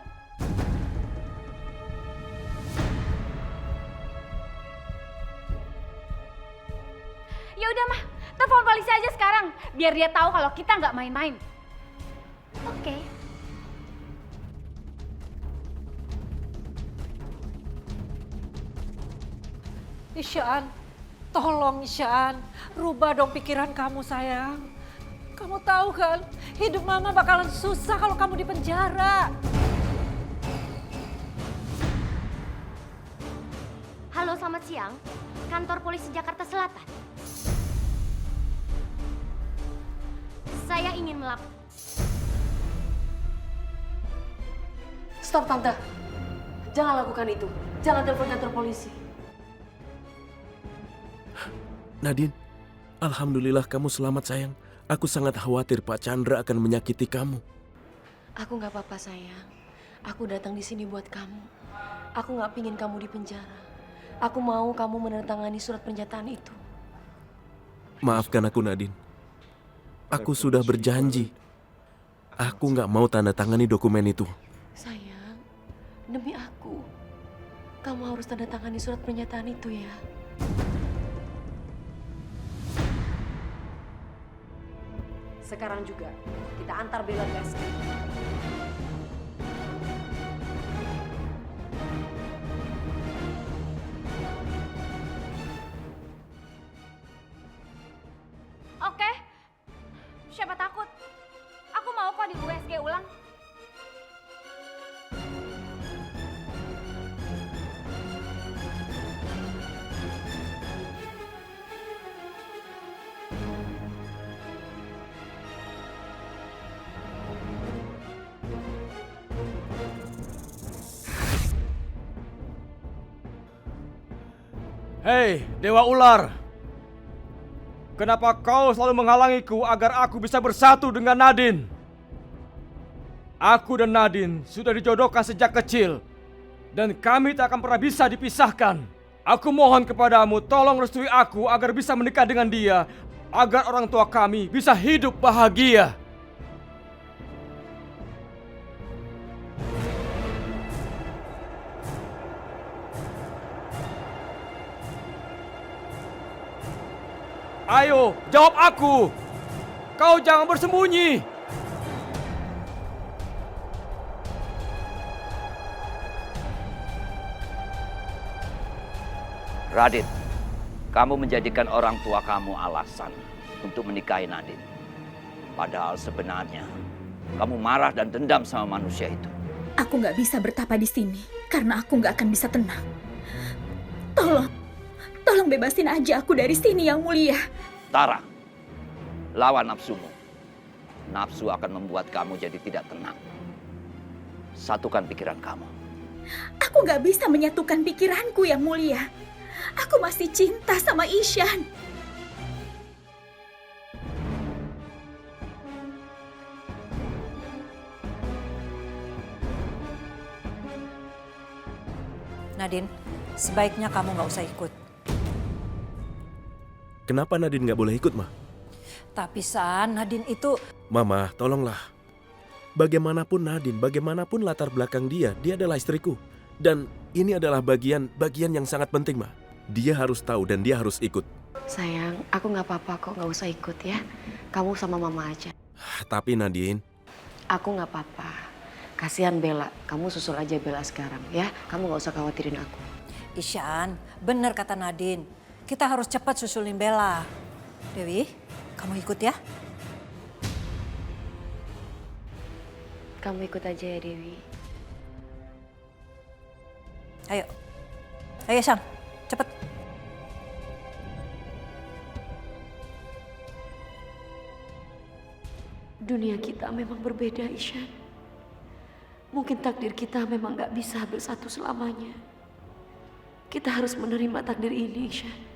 Ya udah mah, telepon polisi aja sekarang, biar dia tahu kalau kita nggak main-main. Oke. Ihsan, tolong Ihsan, rubah dong pikiran kamu sayang. Kamu tahu kan, hidup mama bakalan susah kalau kamu di penjara. Halo, selamat siang. Kantor polisi Jakarta Selatan. Saya ingin melapor. Stop, Tante. Jangan lakukan itu. Jangan telepon kantor polisi. Nadine, alhamdulillah kamu selamat sayang. Aku sangat khawatir Pak Chandra akan menyakiti kamu. Aku nggak apa-apa sayang. Aku datang di sini buat kamu. Aku nggak pingin kamu di penjara. Aku mau kamu menandatangani surat pernyataan itu. Maafkan aku Nadine. Aku sudah berjanji. Aku nggak mau tanda tangani dokumen itu. Sayang, demi aku, kamu harus tanda tangani surat pernyataan itu ya. Sekarang juga kita antar Bella ke SK. Oke, siapa takut? Aku mau kok di USG ulang. Hei, Dewa Ular! Kenapa kau selalu menghalangiku agar aku bisa bersatu dengan Nadine? Aku dan Nadine sudah dijodohkan sejak kecil, dan kami tak akan pernah bisa dipisahkan. Aku mohon kepadamu, tolong restui aku agar bisa menikah dengan dia, agar orang tua kami bisa hidup bahagia. Ayo, jawab aku. Kau jangan bersembunyi. Radit, kamu menjadikan orang tua kamu alasan untuk menikahi Nadine. Padahal sebenarnya kamu marah dan dendam sama manusia itu. Aku nggak bisa bertapa di sini karena aku nggak akan bisa tenang. Tolong bebasin aja aku dari sini, Yang Mulia. Tara, lawan nafsumu. Nafsu akan membuat kamu jadi tidak tenang. Satukan pikiran kamu. Aku nggak bisa menyatukan pikiranku, Yang Mulia. Aku masih cinta sama Ishan. Nadine, sebaiknya kamu nggak usah ikut. Kenapa Nadine nggak boleh ikut, Ma? Tapi San, Nadine itu... Mama, tolonglah. Bagaimanapun Nadine, bagaimanapun latar belakang dia adalah istriku. Dan ini adalah bagian yang sangat penting, Ma. Dia harus tahu dan dia harus ikut. Sayang, aku nggak apa-apa kok, nggak usah ikut ya. Kamu sama mama aja. Tapi Nadine... Aku nggak apa-apa. Kasihan Bella, kamu susul aja Bella sekarang ya. Kamu nggak usah khawatirin aku. Ishan, benar kata Nadine. Kita harus cepat susulin Bella. Dewi, kamu ikut ya? Kamu ikut aja ya Dewi. Ayo. Ayo Ishan, cepat. Dunia kita memang berbeda, Ishan. Mungkin takdir kita memang gak bisa bersatu selamanya. Kita harus menerima takdir ini, Ishan.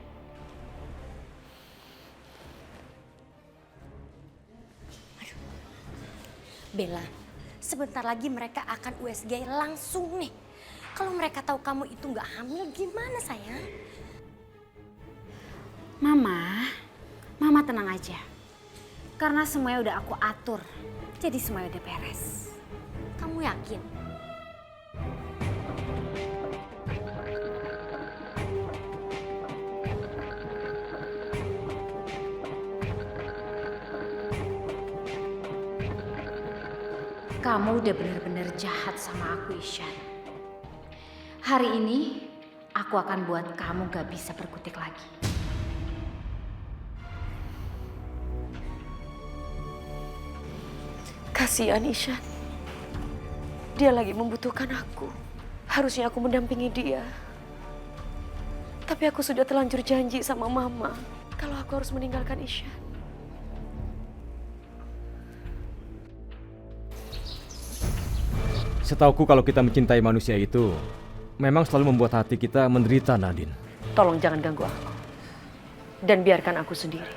Bella, sebentar lagi mereka akan USG langsung nih. Kalau mereka tahu kamu itu nggak hamil, gimana sayang? Mama tenang aja. Karena semuanya udah aku atur, jadi semuanya udah beres. Kamu yakin? Kamu udah benar-benar jahat sama aku, Ishan. Hari ini, aku akan buat kamu gak bisa berkutik lagi. Kasihan Ishan. Dia lagi membutuhkan aku. Harusnya aku mendampingi dia. Tapi aku sudah terlanjur janji sama mama kalau aku harus meninggalkan Ishan. Setauku kalau kita mencintai manusia itu memang selalu membuat hati kita menderita, Nadine. Tolong jangan ganggu aku. Dan biarkan aku sendiri.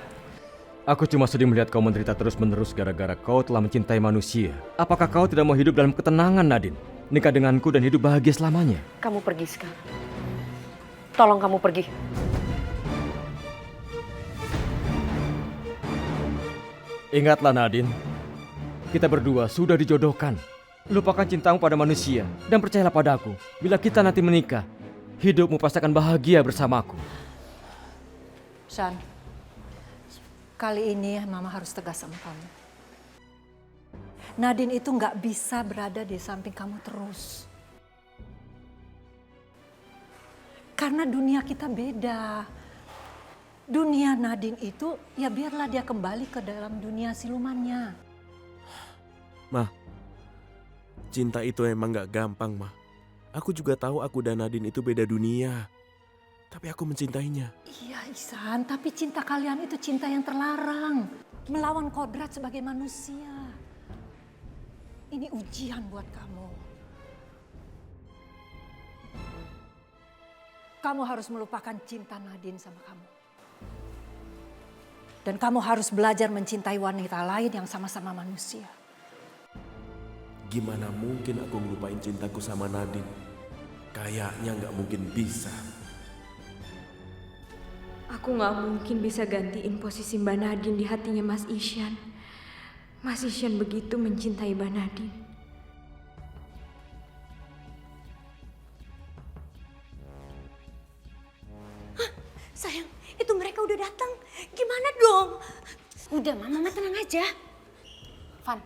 Aku cuma sedih melihat kau menderita terus-menerus gara-gara kau telah mencintai manusia. Apakah kau tidak mau hidup dalam ketenangan, Nadine? Nikah denganku dan hidup bahagia selamanya. Kamu pergi sekarang. Tolong kamu pergi. Ingatlah Nadine, kita berdua sudah dijodohkan. Lupakan cintamu pada manusia dan percayalah padaku. Bila kita nanti menikah, hidupmu pasti akan bahagia bersamaku. Shan, kali ini Mama harus tegas sama kamu. Nadine itu nggak bisa berada di samping kamu terus. Karena dunia kita beda. Dunia Nadine itu, ya biarlah dia kembali ke dalam dunia silumannya. Ma, cinta itu emang gak gampang, Ma. Aku juga tahu aku dan Nadine itu beda dunia. Tapi aku mencintainya. Iya Ihsan, tapi cinta kalian itu cinta yang terlarang. Melawan kodrat sebagai manusia. Ini ujian buat kamu. Kamu harus melupakan cinta Nadine sama kamu. Dan kamu harus belajar mencintai wanita lain yang sama-sama manusia. Gimana mungkin aku ngelupain cintaku sama Nadine? Kayaknya gak mungkin bisa. Aku gak mungkin bisa gantiin posisi Mbak Nadine di hatinya Mas Isyan. Mas Isyan begitu mencintai Mbak Nadine. Sayang, itu mereka udah datang. Gimana dong? Udah, Mama tenang aja. Van.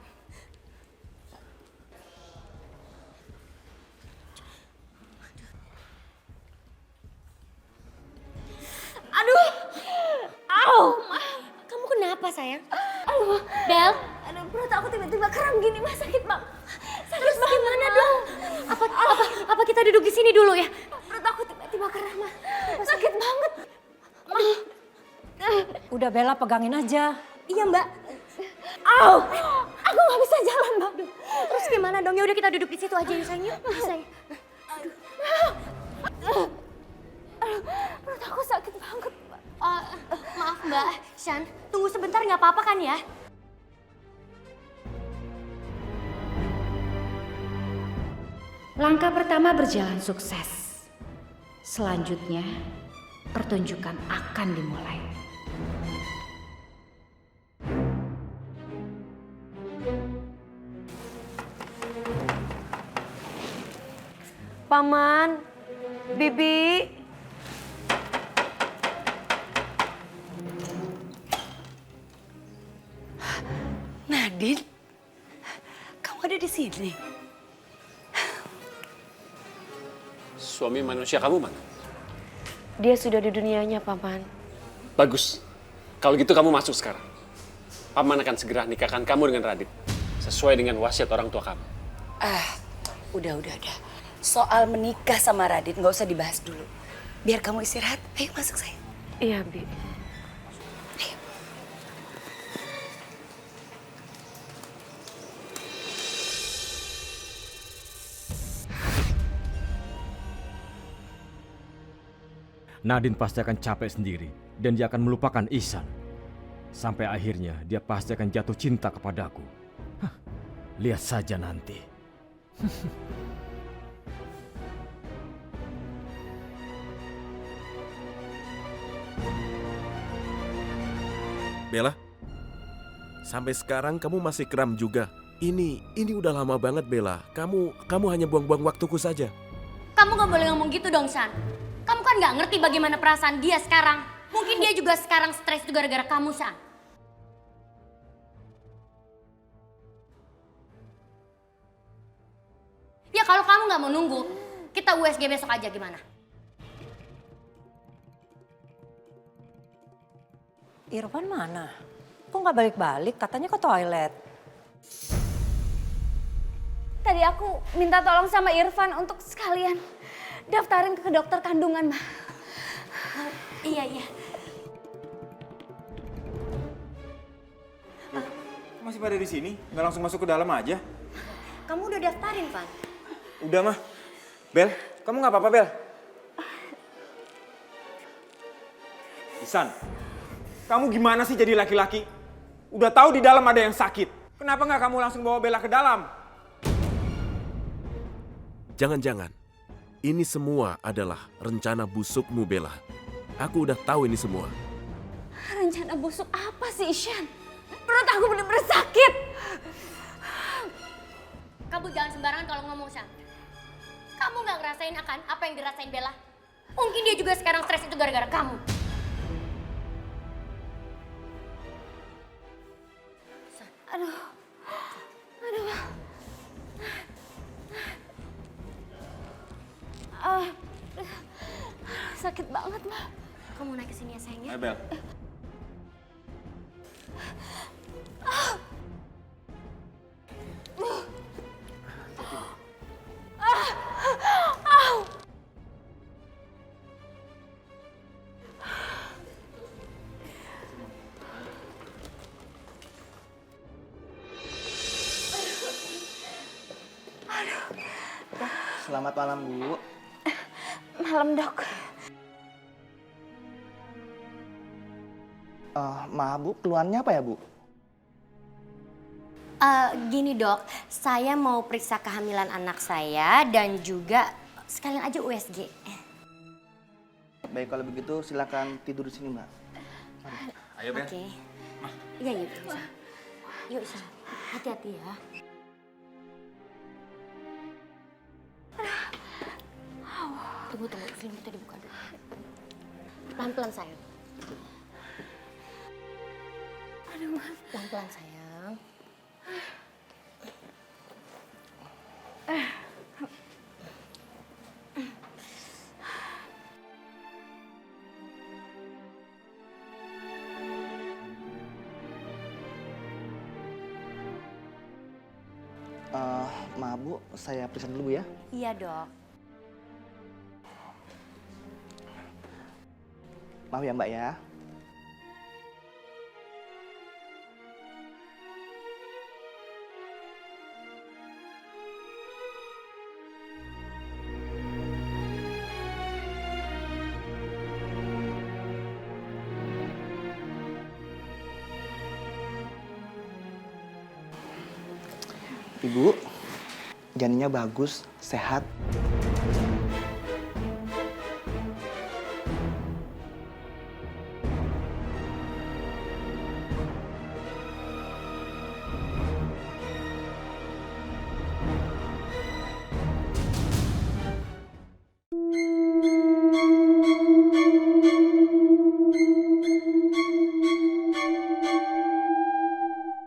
Aduh. Au. Kamu kenapa, sayang? Aduh, Bel. Aduh, perut aku tiba-tiba kram gini, Mas. Sakit banget. Terus gimana dong? Apa kita duduk di sini dulu ya? Perut aku tiba-tiba kram, Mas. Sakit banget. Udah Bella pegangin aja. Iya, Mbak. Au. Aku gak bisa jalan, Mbak. Terus gimana dong? Ya udah kita duduk di situ aja ya, sayang. Yuk, sayang. Perut aku sakit banget, Mbak. Maaf, Mbak. Shan, tunggu sebentar nggak apa-apa kan ya? Langkah pertama berjalan sukses. Selanjutnya, pertunjukan akan dimulai. Paman, Bibi. Nadine, kamu ada di sini? Suami manusia kamu mana? Dia sudah di dunianya, Paman. Bagus. Kalau gitu kamu masuk sekarang. Paman akan segera nikahkan kamu dengan Radit. Sesuai dengan wasiat orang tua kamu. Udah. Soal menikah sama Radit nggak usah dibahas dulu. Biar kamu istirahat. Ayo masuk sayang. Iya, Bi. Ayo. Nadine pasti akan capek sendiri dan dia akan melupakan Ihsan. Sampai akhirnya dia pasti akan jatuh cinta kepadaku. Lihat saja nanti. Bella, sampai sekarang kamu masih kram juga. Ini udah lama banget, Bella. Kamu hanya buang-buang waktuku saja. Kamu gak boleh ngomong gitu dong, San. Kamu kan gak ngerti bagaimana perasaan dia sekarang. Mungkin dia juga sekarang stres itu gara-gara kamu, San. Ya kalau kamu gak mau nunggu, kita USG besok aja gimana? Irfan mana? Kok nggak balik-balik? Katanya ke toilet. Tadi aku minta tolong sama Irfan untuk sekalian daftarin ke dokter kandungan, Ma. Iya. Masih pada di sini? Nggak langsung masuk ke dalam aja? Kamu udah daftarin, Van? Udah mah. Bel, kamu nggak apa-apa Bel? Isan, kamu gimana sih jadi laki-laki? Udah tahu di dalam ada yang sakit. Kenapa nggak kamu langsung bawa Bella ke dalam? Jangan-jangan ini semua adalah rencana busukmu, Bella. Aku udah tahu ini semua. Rencana busuk apa sih, Ishan? Perut aku bener-bener sakit. Kamu jangan sembarangan kalau ngomong, Shan. Kamu nggak ngerasain akan apa yang dirasain Bella? Mungkin dia juga sekarang stres itu gara-gara kamu. Aduh. Sakit banget, Ma. Kamu naik ke sini ya, sayang ya. Ayo, Bel. Selamat malam, Bu. Malam, Dok. Maaf, Bu. Keluhannya apa ya, Bu? Gini dok, saya mau periksa kehamilan anak saya dan juga sekalian aja USG. Baik, kalau begitu silakan tidur di sini, Mbak. Ayo, Bel. Oke. Iya, yuk. Yuk, Ishan. Hati-hati ya. Tunggu, film kita dibuka dulu. Pelan-pelan, sayang. Pelan-pelan, sayang. Maaf, Bu. Saya periksa dulu, Bu, ya. Iya, dok. Maaf ya, Mbak, ya. Ibu, janinnya bagus, sehat.